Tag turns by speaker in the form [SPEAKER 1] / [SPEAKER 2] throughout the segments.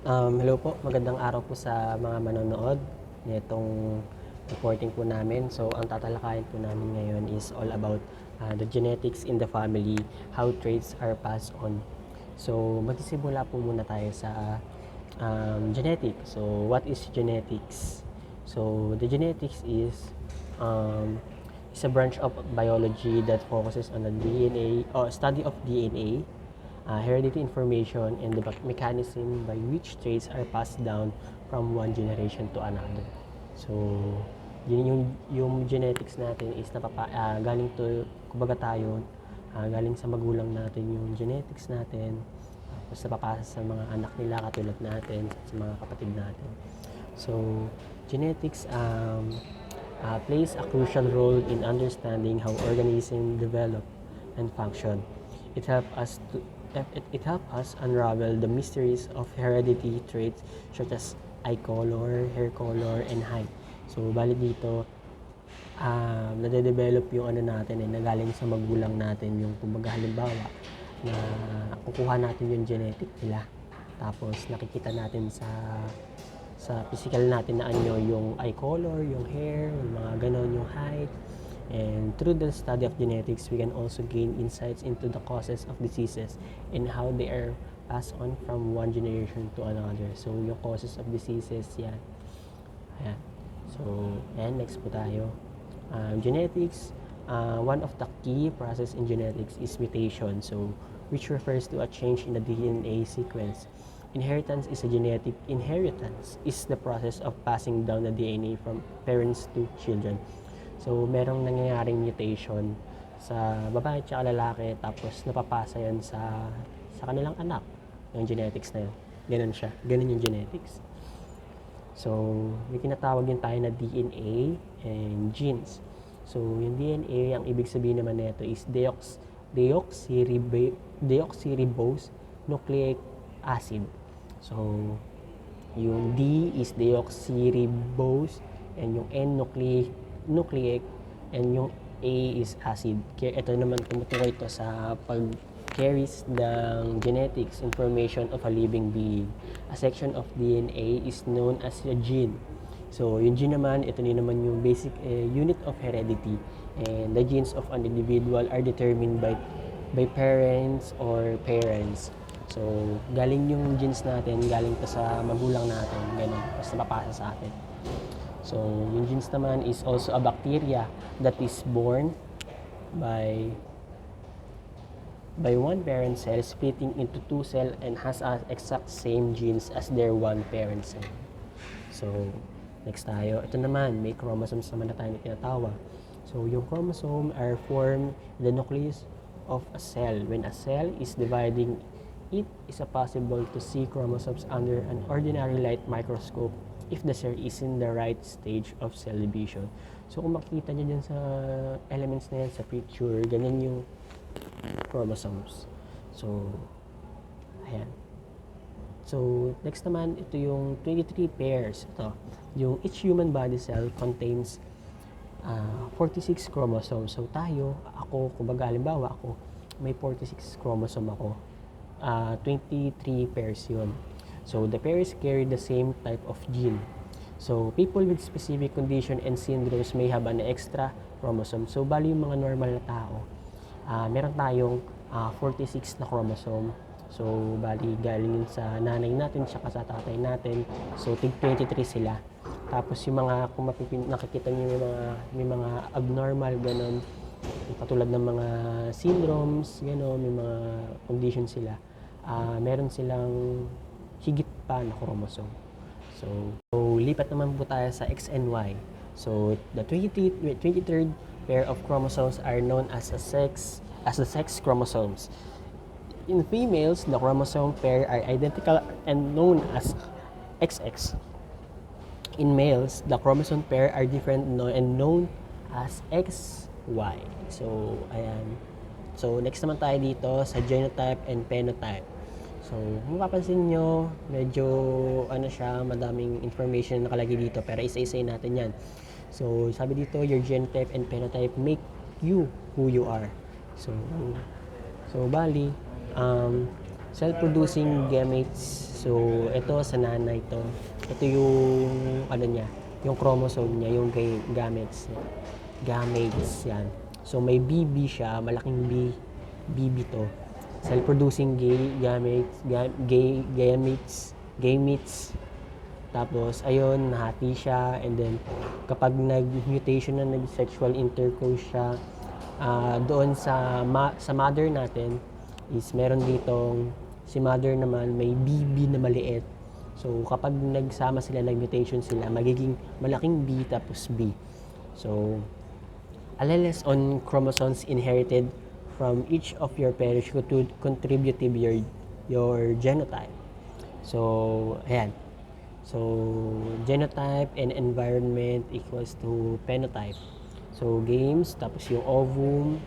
[SPEAKER 1] Hello po, magandang araw po sa mga manonood nitong reporting po namin. So, ang tatalakayin po namin ngayon is all about the genetics in the family, how traits are passed on. So, magsisimula po muna tayo sa genetics. So, what is genetics? So, the genetics is a branch of biology that focuses on the DNA or study of DNA, heredity information, and the mechanism by which traits are passed down from one generation to another. So, yun yung genetics natin is galing to, kumbaga tayo, galing sa magulang natin yung genetics natin, tapos napapasa sa mga anak nila katulad natin, sa mga kapatid natin. So, genetics plays a crucial role in understanding how organisms develop and function. It helps us to it helps us unravel the mysteries of heredity traits such as eye color, hair color, and height. So, bali dito, nade-develop yung ano natin nagaling sa magulang natin, yung kumbaga halimbawa na kukuha natin yung genetic nila. Tapos nakikita natin sa physical natin na ano yung eye color, yung hair, yung mga ganon, yung height. And through the study of genetics, we can also gain insights into the causes of diseases and how they are passed on from one generation to another. So, yung causes of diseases, yan. Ayan. So, and next po tayo. Genetics, one of the key process in genetics is mutation, so which refers to a change in the DNA sequence. Inheritance is the process of passing down the DNA from parents to children. So, merong nangyayaring mutation sa babae at lalaki, tapos napapasa yan sa kanilang anak, yung genetics na yun. Ganun siya. Ganun yung genetics. So, may tinatawag din tayo na DNA and genes. So, yung DNA, ang ibig sabihin naman nito is deoxyribose nucleic acid. So, yung D is deoxyribose, and yung N nucleic, and yung A is acid. Ito naman tumutukoy ito sa pag-carries ng genetics information of a living being. A section of DNA is known as a gene. So, yung gene naman, ito din naman yung basic unit of heredity. And the genes of an individual are determined by parents or parents. So, galing yung genes natin, galing to sa magulang natin, ganun, tapos napapasa sa atin. So, yung genes naman is also a bacteria that is born by one parent cell splitting into two cells and has an exact same genes as their one parent cell. So, next tayo. Ito naman, may chromosomes naman na tayo na tinatawag. So, yung chromosome are formed in the nucleus of a cell. When a cell is dividing, it is possible to see chromosomes under an ordinary light microscope if the cell is in the right stage of cell division. So, kung makikita nyo dyan sa elements na yan sa picture, ganyan yung chromosomes. So, ayan. So, next naman, ito yung 23 pairs. Ito, yung each human body cell contains 46 chromosomes. So, ako, kumbaga, halimbawa ako, may 46 chromosome ako. 23 pairs yun. So, the pairs carry the same type of gene. So, people with specific condition and syndromes may have an extra chromosome. So, bali yung mga normal na tao, meron tayong 46 na chromosome. So, bali galing sa nanay natin, tsaka sa tatay natin. So, tig 23 sila. Tapos yung mga, kung nakikita nyo may mga abnormal, ganon, katulad ng mga syndromes, ganon, may mga conditions sila. Meron silang higit pa na chromosome. So, lipat naman po tayo sa X and Y. So, the 23rd pair of chromosomes are known as the sex chromosomes. In females, the chromosome pair are identical and known as XX. In males, the chromosome pair are different and known as XY. So, ayan. So, next naman tayo dito sa genotype and phenotype. So, kung mapapansin nyo, medyo madaming information na nakalagay dito, pero isa-isayin natin yan. So, sabi dito, your genotype and phenotype make you who you are. So bali, self-producing gametes So, ito sa nanay to. Ito yung ano niya, yung chromosome niya, yung gametes niya. Gametes yan. So, may BB siya, malaking BB to. Cell-producing gametes, gametes. Tapos, ayun, nahati siya. And then, kapag nag-mutation na nag-sexual intercourse siya, doon sa mother natin, is meron ditong, si mother naman, may BB na maliit. So, kapag nagsama sila, nag-mutation sila, magiging malaking B tapos B. So, alleles on chromosomes inherited from each of your parents could contribute to your genotype. So, ayan. So, genotype and environment equals to phenotype. So, games, tapos yung ovum,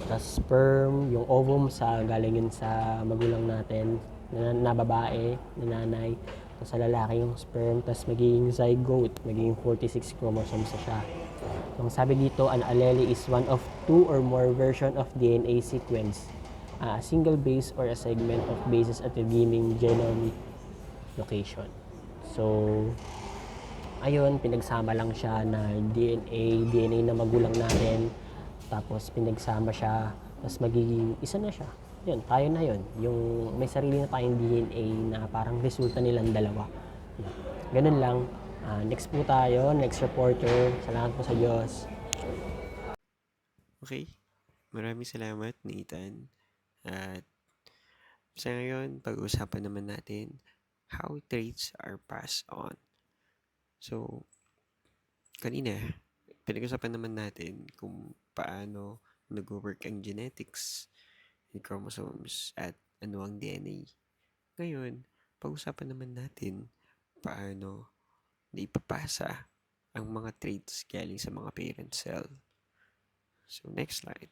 [SPEAKER 1] tapos sperm, yung ovum sa galing yun sa magulang natin, na babae, na nanay. Tapos sa lalaki yung sperm, tapos magiging zygote, magiging 46 chromosomes na siya. Ang sabi dito, an allele is one of two or more version of DNA sequence. A single base or a segment of bases at a given genomic location. So, ayun, pinagsama lang siya na DNA na magulang natin. Tapos pinagsama siya, tapos magiging isa na siya. Yun, tayo na yun. Yung may sarili na tayong DNA na parang resulta nilang dalawa. Yun. Ganun lang. Next po tayo, next reporter. Salamat po sa Diyos.
[SPEAKER 2] Okay, maraming salamat, Nathan. At sa ngayon, pag-uusapan naman natin how traits are passed on. So, kanina, pinag-usapan naman natin kung paano nag-work ang genetics ng chromosomes at ano ang DNA. Ngayon, pag-usapan naman natin paano naipapasa ang mga traits galing sa mga parent cell. So, next slide.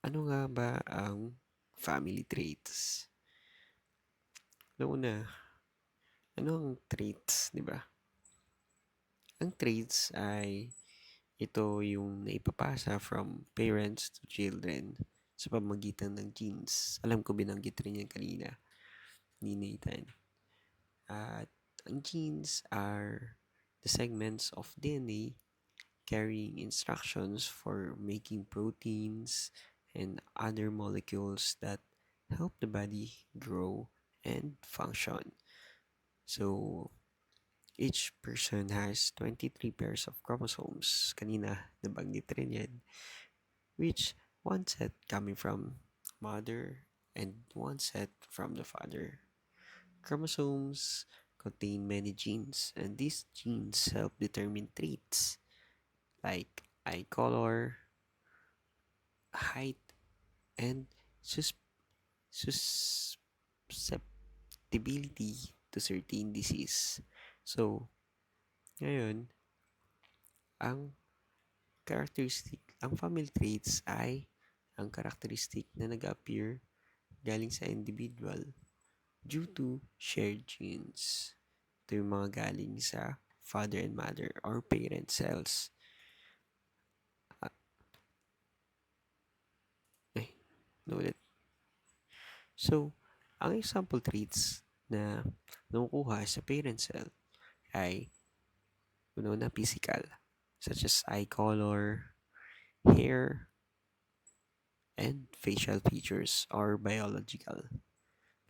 [SPEAKER 2] Ano nga ba ang family traits? Una, ano ang traits, di ba? Ang traits ay ito yung naipapasa from parents to children sa pamamagitan ng genes. Alam ko binanggit rin yan kanina ni Nathan. At ang genes are the segments of DNA carrying instructions for making proteins and other molecules that help the body grow and function. So, each person has 23 pairs of chromosomes. Kanina, nabanggit rin yan. Which, one set coming from mother and one set from the father. Chromosomes contain many genes, and these genes help determine traits like eye color, height, and susceptibility to certain disease. So, ngayon, ang ang family traits ay ang characteristic na nag-appear galing sa individual due to shared genes. Ito yung mga galing sa father and mother or parent cells. Ay, naulit. So, ang example traits na nakukuha sa parent cell ay una physical, such as eye color, hair, and facial features or biological.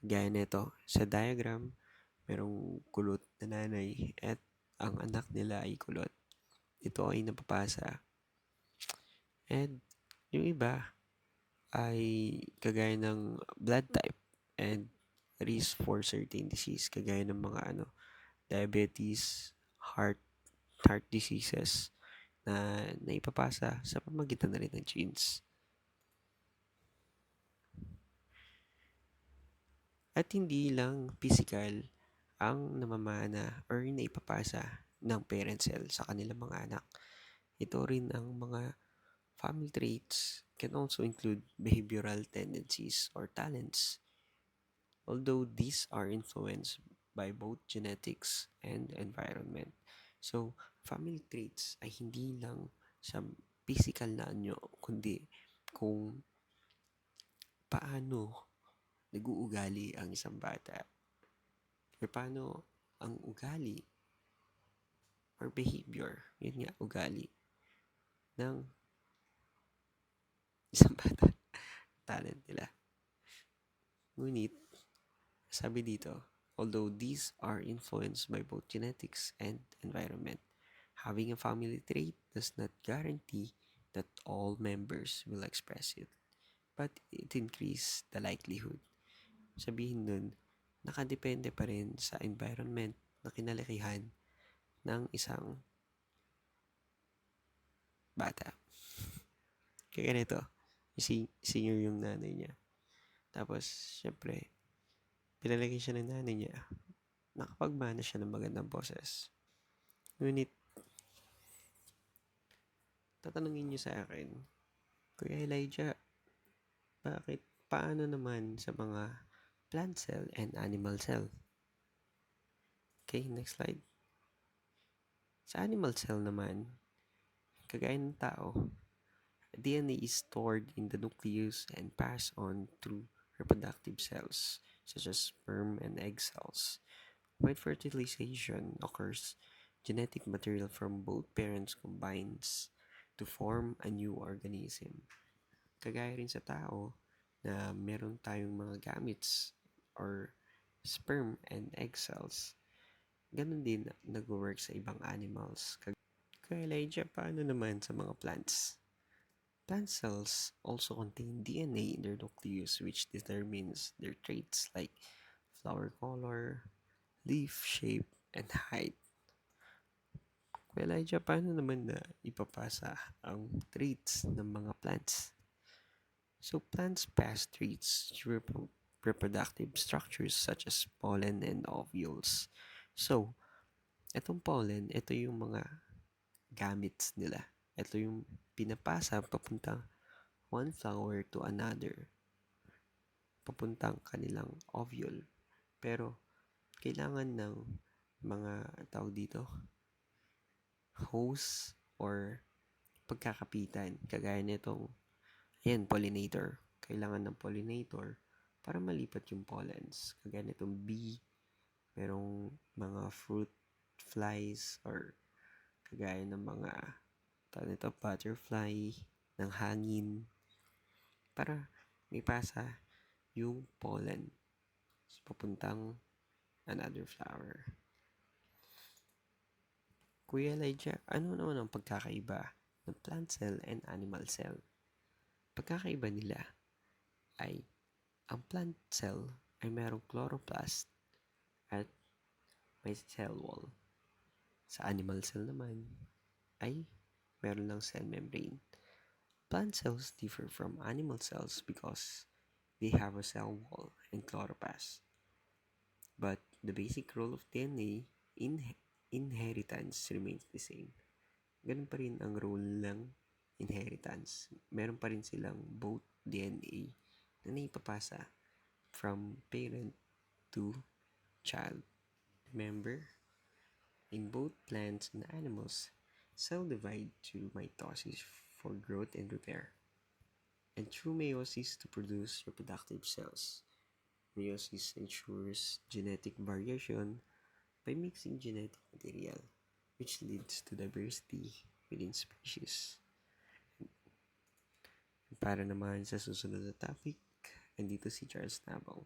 [SPEAKER 2] Gaya nito, sa diagram, merong kulot na nanay at ang anak nila ay kulot. Ito ay napapasa. And yung iba ay kagaya ng blood type and risk for certain disease kagaya ng mga diabetes, heart diseases na naipapasa sa pamagitan na rin ng genes. At hindi lang physical ang namamana or naipapasa ng parent cell sa kanilang mga anak. Ito rin ang mga family traits can also include behavioral tendencies or talents, although these are influenced by both genetics and environment. So, family traits ay hindi lang sa physical na anyo, kundi kung paano nag-uugali ang isang bata or paano ang ugali or behavior, yun nga, ugali ng isang bata, talent nila. Ngunit, sabi dito, although these are influenced by both genetics and environment, having a family trait does not guarantee that all members will express it, but it increases the likelihood. Sabihin nun, nakadepende pa rin sa environment na kinalakihan ng isang bata. Kaya ganito, senior yung nanay niya. Tapos, syempre, pinalaki siya ng nanay niya. Nakapagmana siya ng magandang boses. Ngunit, tatanungin niyo sa akin, Kuya Elijah, paano naman sa mga plant cell and animal cell? Okay, next slide. Sa animal cell naman, kagaya ng tao, DNA is stored in the nucleus and passed on through reproductive cells, such as sperm and egg cells. When fertilization occurs, genetic material from both parents combines to form a new organism. Kagaya rin sa tao na meron tayong mga gametes or sperm and egg cells. Ganun din nag-work sa ibang animals. Kaya Elijah, paano naman sa mga plants? Plant cells also contain DNA in their nucleus, which determines their traits like flower color, leaf shape, and height. Kuya Elijah, paano naman na ipapasa ang traits ng mga plants? So plants pass traits through reproductive structures such as pollen and ovules. So, itong pollen, ito yung mga gametes nila. Ito yung pinapasa papuntang one flower to another, papuntang kanilang ovule. Pero, kailangan ng mga tawag dito, host or pagkakapitan. Kagaya nitong, pollinator. Kailangan ng pollinator para malipat yung pollens. Kagaya nitong bee, merong mga fruit flies or kagaya ng mga butterfly ng hangin para may pasa yung pollen papuntang another flower. Kuya Elijah, ano naman ang pagkakaiba ng plant cell and animal cell? Pagkakaiba nila ay ang plant cell ay mayroong chloroplast at may cell wall. Sa animal cell naman ay meron lang cell membrane. Plant cells differ from animal cells because they have a cell wall and chloroplast. But the basic role of DNA in inheritance remains the same. Ganun pa rin ang role ng inheritance. Meron pa rin silang both DNA na naipapasa from parent to child. Remember, in both plants and animals, cell divide through mitosis for growth and repair, and through meiosis to produce reproductive cells. Meiosis ensures genetic variation by mixing genetic material, which leads to diversity within species. Para naman sa susunod na topic, andito si Charles Nabaw.